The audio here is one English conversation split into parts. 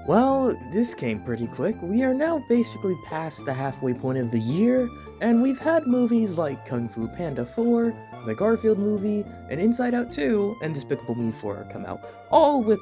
Well, this came pretty quick. We are now basically past the halfway point of the year, and we've had movies like Kung Fu Panda 4, the Garfield movie, and Inside Out 2, and Despicable Me 4 come out. All with,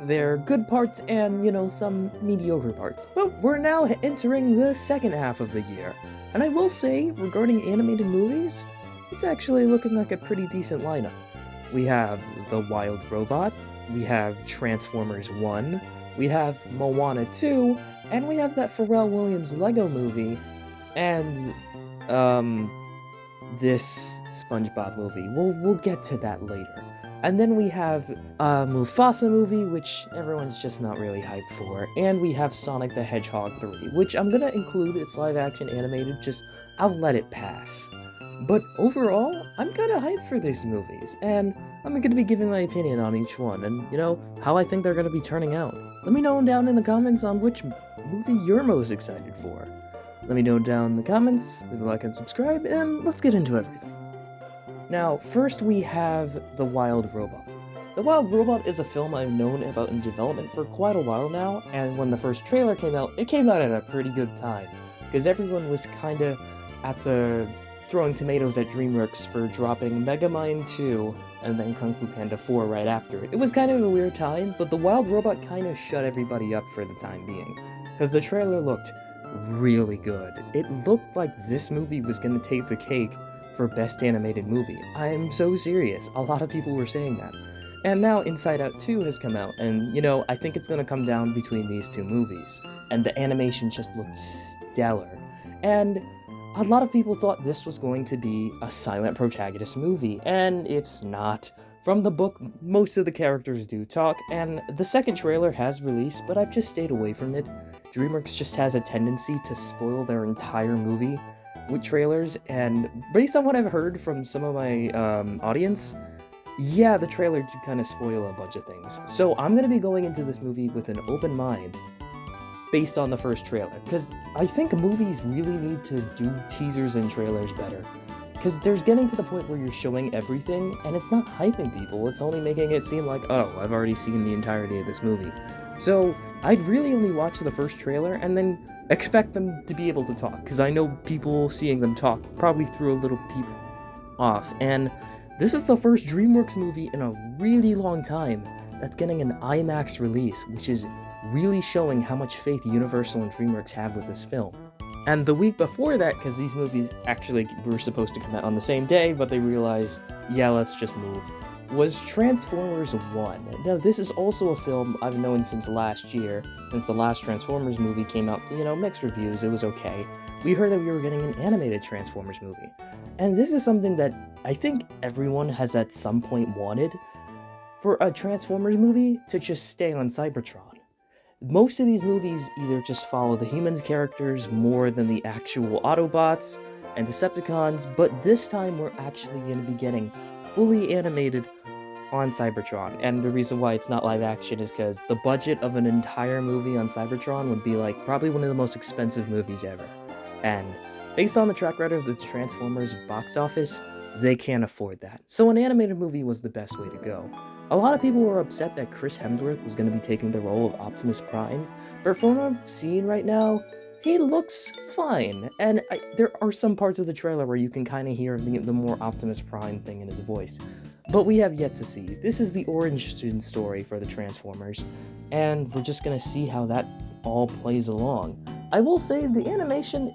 their good parts and, some mediocre parts. But we're now entering the second half of the year. And I will say, regarding animated movies, it's actually looking like a pretty decent lineup. We have The Wild Robot, we have Transformers 1, we have Moana 2, and we have that Pharrell Williams Lego movie, and, this SpongeBob movie. We'll get to that later. And then we have a Mufasa movie, which everyone's just not really hyped for, and we have Sonic the Hedgehog 3, which I'm gonna include, it's live-action animated, just I'll let it pass. But overall, I'm kinda hyped for these movies, and I'm gonna be giving my opinion on each one, and, how I think they're gonna be turning out. Let me know down in the comments on which movie you're most excited for. Let me know down in the comments, leave a like and subscribe, and let's get into everything. Now, first we have The Wild Robot. The Wild Robot is a film I've known about in development for quite a while now, and when the first trailer came out, it came out at a pretty good time, because everyone was kinda at the throwing tomatoes at DreamWorks for dropping Megamind 2 and then Kung Fu Panda 4 right after it. It was kind of a weird time, but The Wild Robot kind of shut everybody up for the time being, because the trailer looked really good. It looked like this movie was going to take the cake for Best Animated Movie. I am so serious. A lot of people were saying that. And now Inside Out 2 has come out, and, I think it's going to come down between these two movies. And the animation just looked stellar. And a lot of people thought this was going to be a silent protagonist movie, and it's not. From the book, most of the characters do talk, and the second trailer has released, but I've just stayed away from it. DreamWorks just has a tendency to spoil their entire movie with trailers, and based on what I've heard from some of my audience, yeah, the trailer did kind of spoil a bunch of things. So I'm going to be going into this movie with an open mind, based on the first trailer, because I think movies really need to do teasers and trailers better, because there's getting to the point where you're showing everything, and it's not hyping people, it's only making it seem like, oh, I've already seen the entirety of this movie. So, I'd really only watch the first trailer, and then expect them to be able to talk, because I know people seeing them talk probably threw a little people off, and this is the first DreamWorks movie in a really long time that's getting an IMAX release, which is really showing how much faith Universal and DreamWorks have with this film. And the week before that, because these movies actually were supposed to come out on the same day, but they realized, yeah, let's just move, was Transformers 1. Now, this is also a film I've known since last year, since the last Transformers movie came out, mixed reviews, it was okay. We heard that we were getting an animated Transformers movie. And this is something that I think everyone has at some point wanted, for a Transformers movie to just stay on Cybertron. Most of these movies either just follow the humans' characters more than the actual Autobots and Decepticons, but this time we're actually going to be getting fully animated on Cybertron, and the reason why it's not live action is because the budget of an entire movie on Cybertron would be like probably one of the most expensive movies ever, and based on the track record of the Transformers box office, they can't afford that. So an animated movie was the best way to go. A lot of people were upset that Chris Hemsworth was going to be taking the role of Optimus Prime, but from what I'm seeing right now, he looks fine, and there are some parts of the trailer where you can kind of hear the more Optimus Prime thing in his voice. But we have yet to see. This is the origin story for the Transformers, and we're just going to see how that all plays along. I will say the animation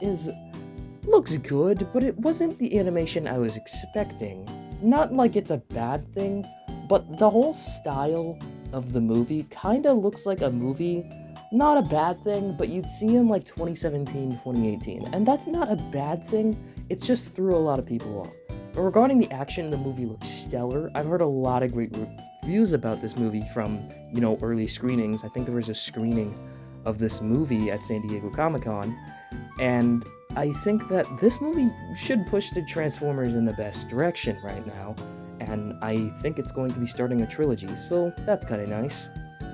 looks good, but it wasn't the animation I was expecting. Not like it's a bad thing, but the whole style of the movie kinda looks like a movie, not a bad thing, but you'd see in like 2017, 2018. And that's not a bad thing, it just threw a lot of people off. But regarding the action, the movie looks stellar. I've heard a lot of great reviews about this movie from, early screenings. I think there was a screening of this movie at San Diego Comic-Con, and I think that this movie should push the Transformers in the best direction right now, and I think it's going to be starting a trilogy, so that's kind of nice.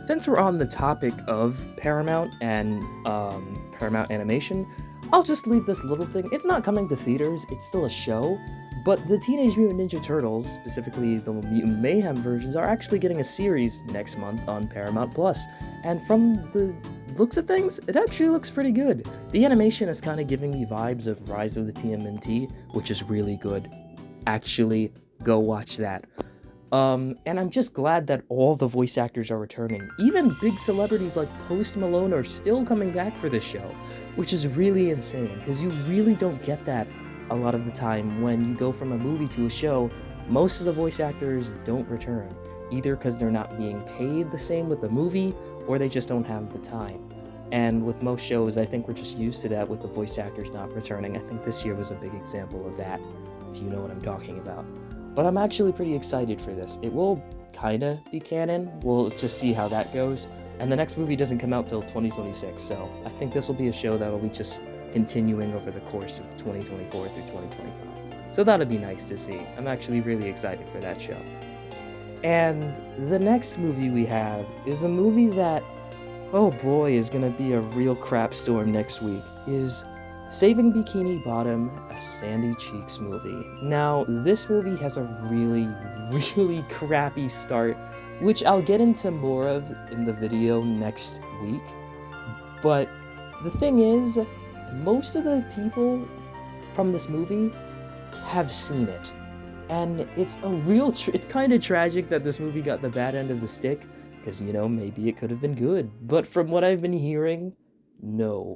Since we're on the topic of Paramount and Paramount Animation, I'll just leave this little thing. It's not coming to theaters, it's still a show, But the Teenage Mutant Ninja Turtles, specifically the Mutant Mayhem versions, are actually getting a series next month on Paramount+. And from the looks of things, it actually looks pretty good. The animation is kind of giving me vibes of Rise of the TMNT, which is really good. Actually, go watch that. And I'm just glad that all the voice actors are returning. Even big celebrities like Post Malone are still coming back for this show, which is really insane, because you really don't get that a lot of the time when you go from a movie to a show. Most of the voice actors don't return, either because they're not being paid the same with the movie, or they just don't have the time. And with most shows, I think we're just used to that with the voice actors not returning. I think this year was a big example of that, if you know what I'm talking about. But I'm actually pretty excited for this. It will kinda be canon, we'll just see how that goes. And the next movie doesn't come out till 2026, so I think this will be a show that'll be just continuing over the course of 2024 through 2025. So that'll be nice to see. I'm actually really excited for that show. And the next movie we have is a movie that, oh boy, is gonna be a real crap storm next week, is Saving Bikini Bottom, a Sandy Cheeks movie. Now, this movie has a really crappy start, which I'll get into more of in the video next week. But the thing is, most of the people from this movie have seen it. And it's a real, it's kind of tragic that this movie got the bad end of the stick, because, you know, maybe it could have been good. But from what I've been hearing, no.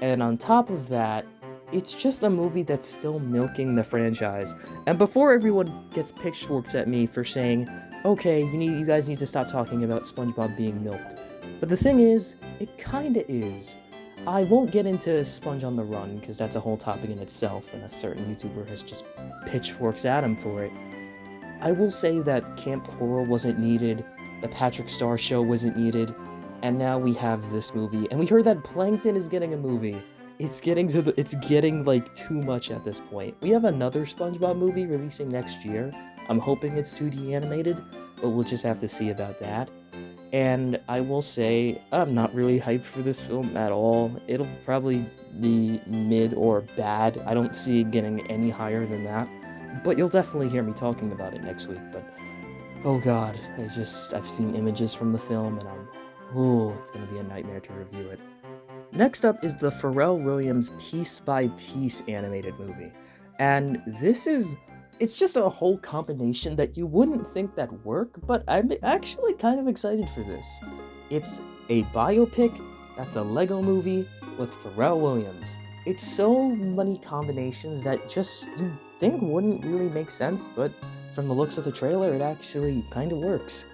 And on top of that, it's just a movie that's still milking the franchise. And before everyone gets pitchforks at me for saying, okay, you guys need to stop talking about SpongeBob being milked. But the thing is, it kinda is. I won't get into Sponge on the Run, because that's a whole topic in itself, and a certain YouTuber has just pitchforks at him for it. I will say that Camp Coral wasn't needed, the Patrick Star Show wasn't needed, and now we have this movie, and we heard that Plankton is getting a movie. It's getting like too much at this point. We have another SpongeBob movie releasing next year. I'm hoping it's 2D animated, but we'll just have to see about that. And I will say, I'm not really hyped for this film at all. It'll probably be mid or bad. I don't see it getting any higher than that. But you'll definitely hear me talking about it next week. But, oh god, I've seen images from the film, and it's gonna be a nightmare to review it. Next up is the Pharrell Williams Piece by Piece animated movie. And it's just a whole combination that you wouldn't think that'd work, but I'm actually kind of excited for this. It's a biopic that's a Lego movie with Pharrell Williams. It's so many combinations that just you think wouldn't really make sense, but from the looks of the trailer, it actually kind of works.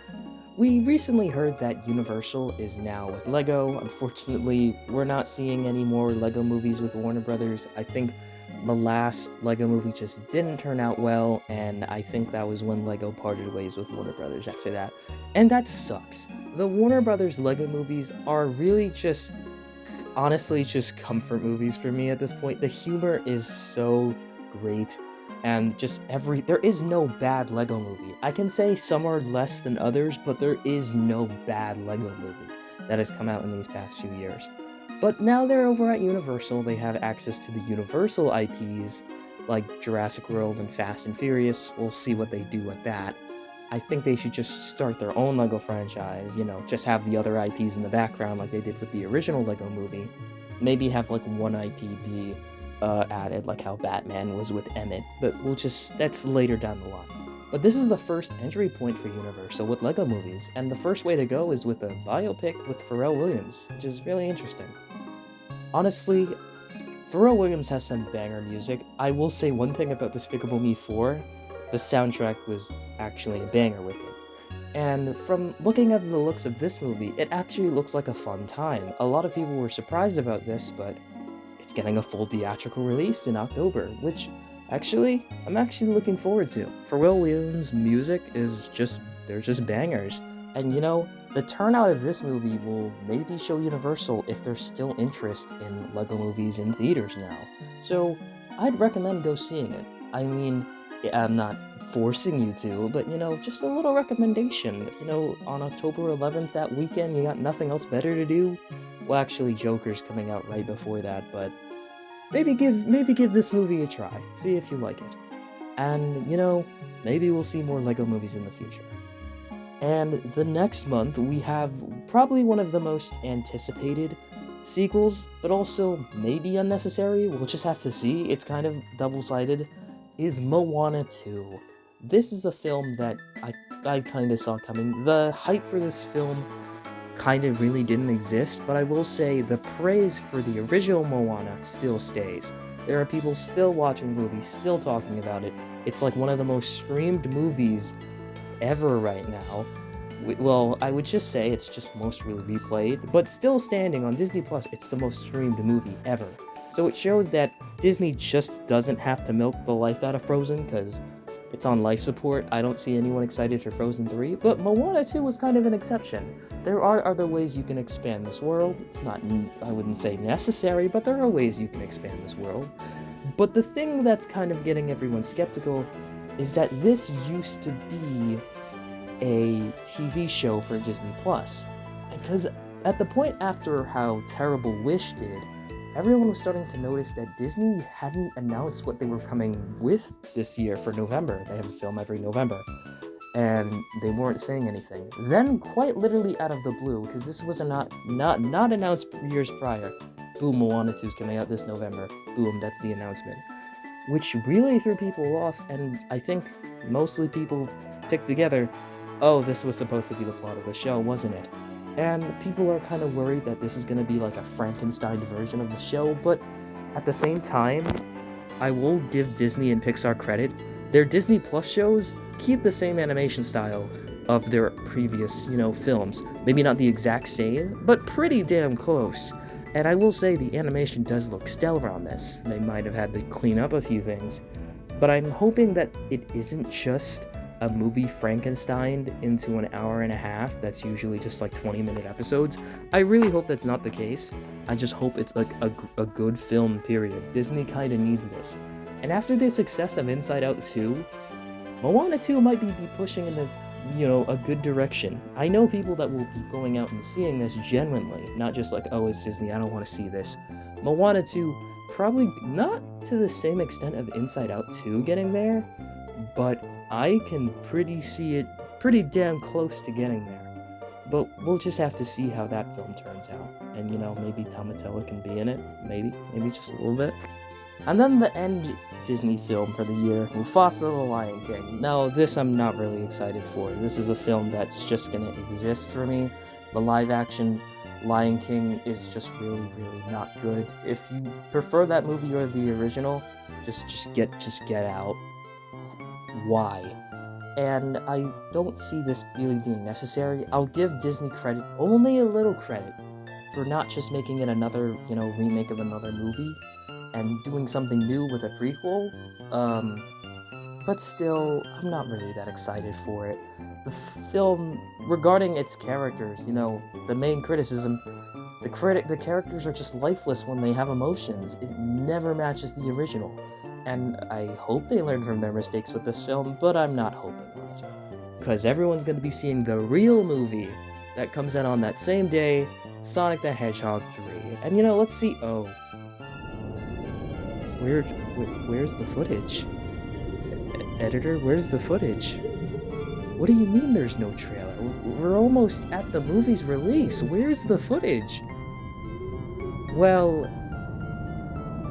We recently heard that Universal is now with Lego. Unfortunately, we're not seeing any more Lego movies with Warner Brothers. I think the last Lego movie just didn't turn out well, and I think that was when Lego parted ways with Warner Brothers after that. And that sucks. The Warner Brothers Lego movies are really honestly just comfort movies for me at this point. The humor is so great, and there is no bad Lego movie. I can say some are less than others, but there is no bad Lego movie that has come out in these past few years. But now they're over at Universal. They have access to the Universal IPs, like Jurassic World and Fast and Furious. We'll see what they do with that. I think they should just start their own Lego franchise, just have the other IPs in the background like they did with the original Lego movie. Maybe have like one IP be added, like how Batman was with Emmett, but that's later down the line. But this is the first entry point for Universal with Lego movies, and the first way to go is with a biopic with Pharrell Williams, which is really interesting. Honestly, Pharrell Williams has some banger music. I will say one thing about Despicable Me 4, the soundtrack was actually a banger with it. And from looking at the looks of this movie, it actually looks like a fun time. A lot of people were surprised about this, but it's getting a full theatrical release in October, which I'm actually looking forward to. Pharrell Williams' music they're just bangers. And the turnout of this movie will maybe show Universal if there's still interest in Lego movies in theaters now. So I'd recommend go seeing it. I mean, I'm not forcing you to, but just a little recommendation. On October 11th, that weekend, you got nothing else better to do? Well, actually, Joker's coming out right before that, but maybe give this movie a try. See if you like it. And, you know, maybe we'll see more LEGO movies in the future. And the next month, we have probably one of the most anticipated sequels, but also maybe unnecessary, we'll just have to see, it's kind of double-sided, is Moana 2. This is a film that I kind of saw coming. The hype for this film kind of really didn't exist, but I will say the praise for the original Moana still stays. There are people still watching the movie, still talking about it. It's like one of the most streamed movies ever right now. Well, I would just say it's just most really replayed, but still standing on Disney Plus, it's the most streamed movie ever. So it shows that Disney just doesn't have to milk the life out of Frozen, because it's on life support. I don't see anyone excited for Frozen 3, but Moana 2 was kind of an exception. There are other ways you can expand this world. It's not, I wouldn't say necessary, but there are ways you can expand this world. But the thing that's kind of getting everyone skeptical is that this used to be a TV show for Disney Plus. Because at the point after how Terrible Wish did, everyone was starting to notice that Disney hadn't announced what they were coming with this year for November. They have a film every November. And they weren't saying anything. Then, quite literally out of the blue, because this was not announced years prior, boom, Moana 2 is coming out this November. Boom, that's the announcement. Which really threw people off, and I think mostly people picked together, oh, this was supposed to be the plot of the show, wasn't it? And people are kind of worried that this is going to be like a Frankenstein version of the show, but at the same time, I will give Disney and Pixar credit. Their Disney Plus shows keep the same animation style of their previous, films. Maybe not the exact same, but pretty damn close. And I will say the animation does look stellar on this. They might have had to clean up a few things, but I'm hoping that it isn't just a movie Frankenstein into an hour and a half that's usually just like 20-minute episodes. I really hope that's not the case. I just hope it's like a good film, period. Disney kind of needs this. And after the success of Inside Out 2, Moana 2 might be pushing in a good direction. I know people that will be going out and seeing this genuinely, not just like, oh, it's Disney, I don't want to see this. Moana 2, probably not to the same extent of Inside Out 2 getting there, but I can see it pretty damn close to getting there. But we'll just have to see how that film turns out. And, maybe Tamatoa can be in it. Maybe just a little bit. And then the end Disney film for the year, Mufasa the Lion King. Now, this I'm not really excited for. This is a film that's just gonna exist for me. The live-action Lion King is just really, really not good. If you prefer that movie or the original, just get out. Why? And I don't see this really being necessary. I'll give Disney credit, only a little credit, for not just making it another, remake of another movie and doing something new with a prequel. But still, I'm not really that excited for it. The film, regarding its characters, the main criticism, the characters are just lifeless when they have emotions. It never matches the original. And I hope they learn from their mistakes with this film, but I'm not hoping on it. Because everyone's going to be seeing the real movie that comes out on that same day, Sonic the Hedgehog 3. And let's see, where's the footage? Editor, where's the footage? What do you mean there's no trailer? We're almost at the movie's release. Where's the footage? Well,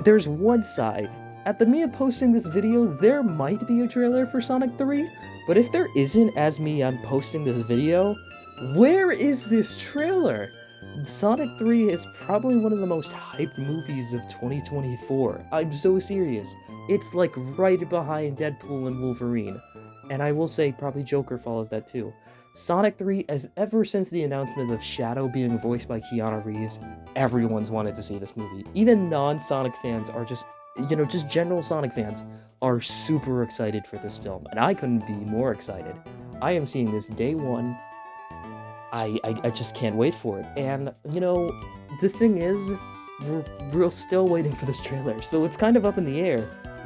there's one side. At the me of posting this video, there might be a trailer for Sonic 3, but if there isn't as I'm posting this video, where is this trailer? Sonic 3 is probably one of the most hyped movies of 2024. I'm so serious. It's like right behind Deadpool and Wolverine. And I will say probably Joker follows that too. Sonic 3, ever since the announcement of Shadow being voiced by Keanu Reeves, everyone's wanted to see this movie. Even non-Sonic fans are just general Sonic fans are super excited for this film, and I couldn't be more excited. I am seeing this day one. I just can't wait for it. And, the thing is, we're still waiting for this trailer, so it's kind of up in the air.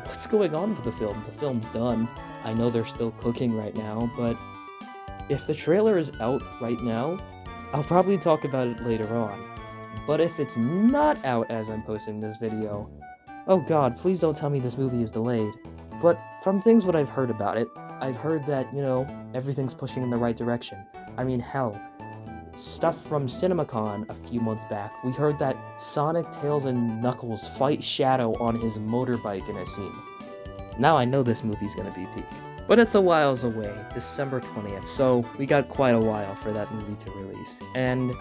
What's going on with the film? The film's done. I know they're still cooking right now, but if the trailer is out right now, I'll probably talk about it later on. But if it's not out as I'm posting this video, oh god, please don't tell me this movie is delayed. But from things what I've heard about it, I've heard that, everything's pushing in the right direction. I mean, hell, stuff from CinemaCon a few months back, we heard that Sonic, Tails, and Knuckles fight Shadow on his motorbike in a scene. Now I know this movie's gonna be peak. But it's a whiles away, December 20th, so we got quite a while for that movie to release. And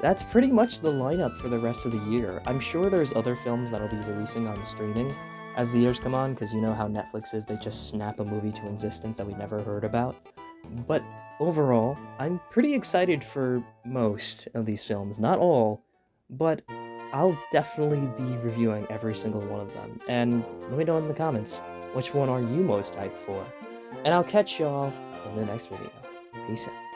that's pretty much the lineup for the rest of the year. I'm sure there's other films that'll be releasing on streaming as the years come on, because you know how Netflix is, they just snap a movie to existence that we never heard about. But overall, I'm pretty excited for most of these films, not all, but I'll definitely be reviewing every single one of them. And let me know in the comments, which one are you most hyped for? And I'll catch y'all in the next video. Peace out.